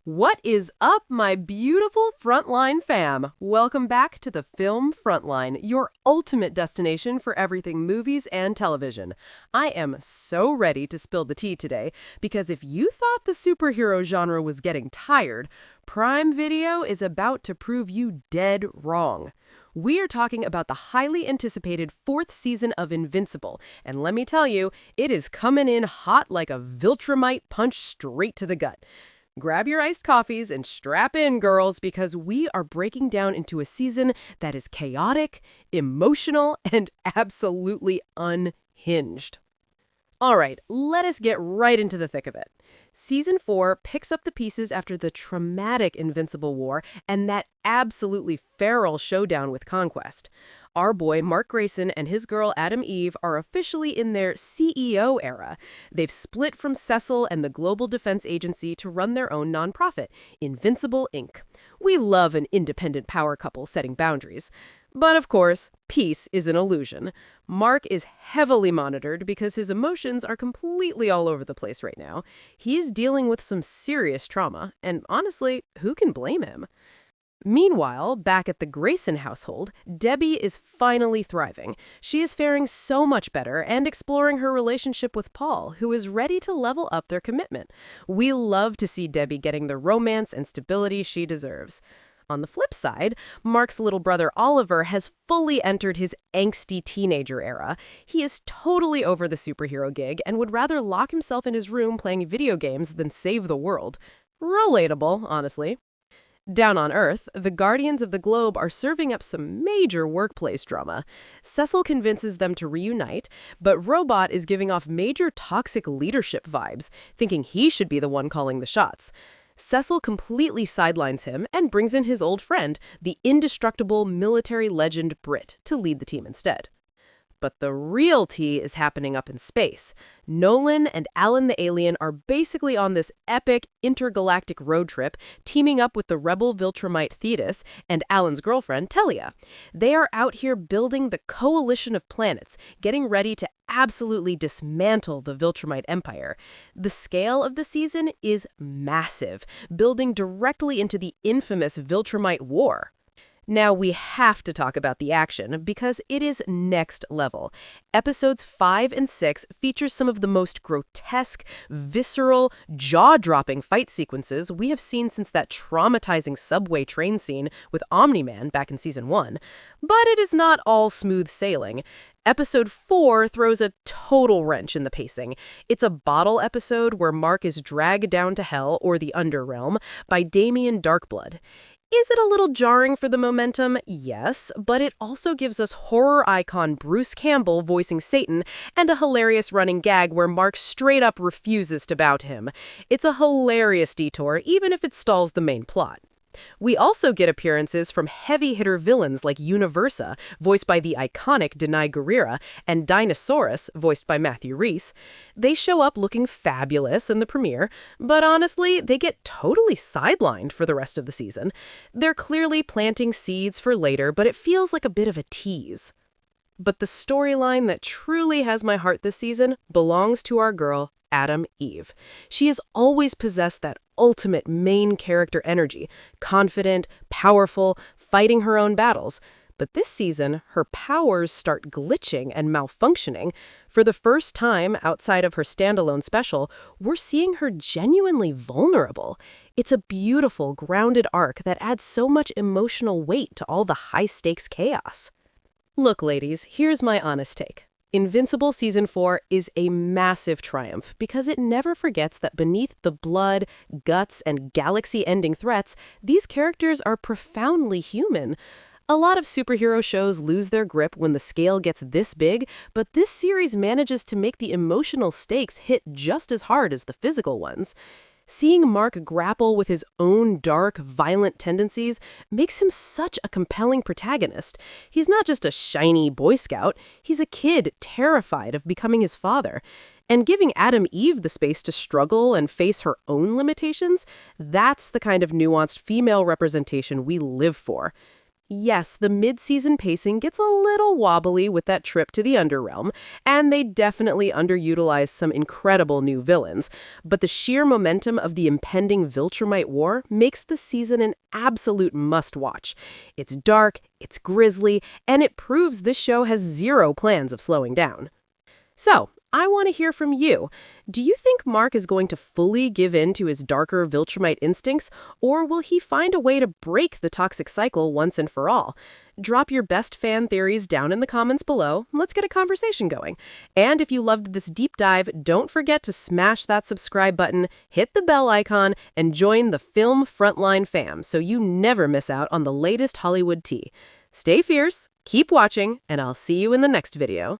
What is up, my beautiful Frontline fam? Welcome back to the film Frontline, your ultimate destination for everything movies and television. I am so ready to spill the tea today, because if you thought the superhero genre was getting tired, Prime Video is about to prove you dead wrong. We are talking about the highly anticipated fourth season of Invincible, and let me tell you, it is coming in hot like a Viltrumite punch straight to the gut. Grab your iced coffees and strap in, girls, because we are breaking down into a season that is chaotic, emotional, and absolutely unhinged. All right, let us get right into the thick of it. Season 4 picks up the pieces after the traumatic Invincible War and that absolutely feral showdown with Conquest. Our boy Mark Grayson and his girl Adam Eve are officially in their CEO era. They've split from Cecil and the Global Defense Agency to run their own nonprofit, Invincible Inc. We love an independent power couple setting boundaries. But of course, peace is an illusion. Mark is heavily monitored because his emotions are completely all over the place right now. He's dealing with some serious trauma, and honestly, who can blame him? Meanwhile, back at the Grayson household, Debbie is finally thriving. She is faring so much better and exploring her relationship with Paul, who is ready to level up their commitment. We love to see Debbie getting the romance and stability she deserves. On the flip side, Mark's little brother Oliver has fully entered his angsty teenager era. He is totally over the superhero gig and would rather lock himself in his room playing video games than save the world. Relatable, honestly. Down on Earth, the Guardians of the Globe are serving up some major workplace drama. Cecil convinces them to reunite, but Robot is giving off major toxic leadership vibes, thinking he should be the one calling the shots. Cecil completely sidelines him and brings in his old friend, the indestructible military legend Brit, to lead the team instead. But the real tea is happening up in space. Nolan and Alan the Alien are basically on this epic intergalactic road trip, teaming up with the rebel Viltrumite Thetis and Alan's girlfriend, Telia. They are out here building the coalition of planets, getting ready to absolutely dismantle the Viltrumite Empire. The scale of the season is massive, building directly into the infamous Viltrumite War. Now, we have to talk about the action because it is next level. Episodes 5 and 6 feature some of the most grotesque, visceral, jaw-dropping fight sequences we have seen since that traumatizing subway train scene with Omni-Man back in Season 1. But it is not all smooth sailing. Episode 4 throws a total wrench in the pacing. It's a bottle episode where Mark is dragged down to hell, or the Underrealm, by Damien Darkblood. Is it a little jarring for the momentum? Yes, but it also gives us horror icon Bruce Campbell voicing Satan and a hilarious running gag where Mark straight up refuses to bow to him. It's a hilarious detour, even if it stalls the main plot. We also get appearances from heavy-hitter villains like Universa, voiced by the iconic Denai Guerrera, and Dinosaurus, voiced by Matthew Rhys. They show up looking fabulous in the premiere, but honestly, they get totally sidelined for the rest of the season. They're clearly planting seeds for later, but it feels like a bit of a tease. But the storyline that truly has my heart this season belongs to our girl, Adam Eve. She has always possessed that ultimate main character energy, confident, powerful, fighting her own battles. But this season, her powers start glitching and malfunctioning. For the first time outside of her standalone special, we're seeing her genuinely vulnerable. It's a beautiful, grounded arc that adds so much emotional weight to all the high-stakes chaos. Look, ladies, here's my honest take. Invincible Season 4 is a massive triumph because it never forgets that beneath the blood, guts, and galaxy-ending threats, these characters are profoundly human. A lot of superhero shows lose their grip when the scale gets this big, but this series manages to make the emotional stakes hit just as hard as the physical ones. Seeing Mark grapple with his own dark, violent tendencies makes him such a compelling protagonist. He's not just a shiny Boy Scout, he's a kid terrified of becoming his father. And giving Adam Eve the space to struggle and face her own limitations, that's the kind of nuanced female representation we live for. Yes, the mid-season pacing gets a little wobbly with that trip to the Underrealm, and they definitely underutilize some incredible new villains. But the sheer momentum of the impending Viltrumite War makes the season an absolute must-watch. It's dark, it's grisly, and it proves this show has zero plans of slowing down. So, I want to hear from you. Do you think Mark is going to fully give in to his darker Viltrumite instincts, or will he find a way to break the toxic cycle once and for all? Drop your best fan theories down in the comments below. Let's get a conversation going. And if you loved this deep dive, don't forget to smash that subscribe button, hit the bell icon, and join the Film Frontline fam so you never miss out on the latest Hollywood tea. Stay fierce, keep watching, and I'll see you in the next video.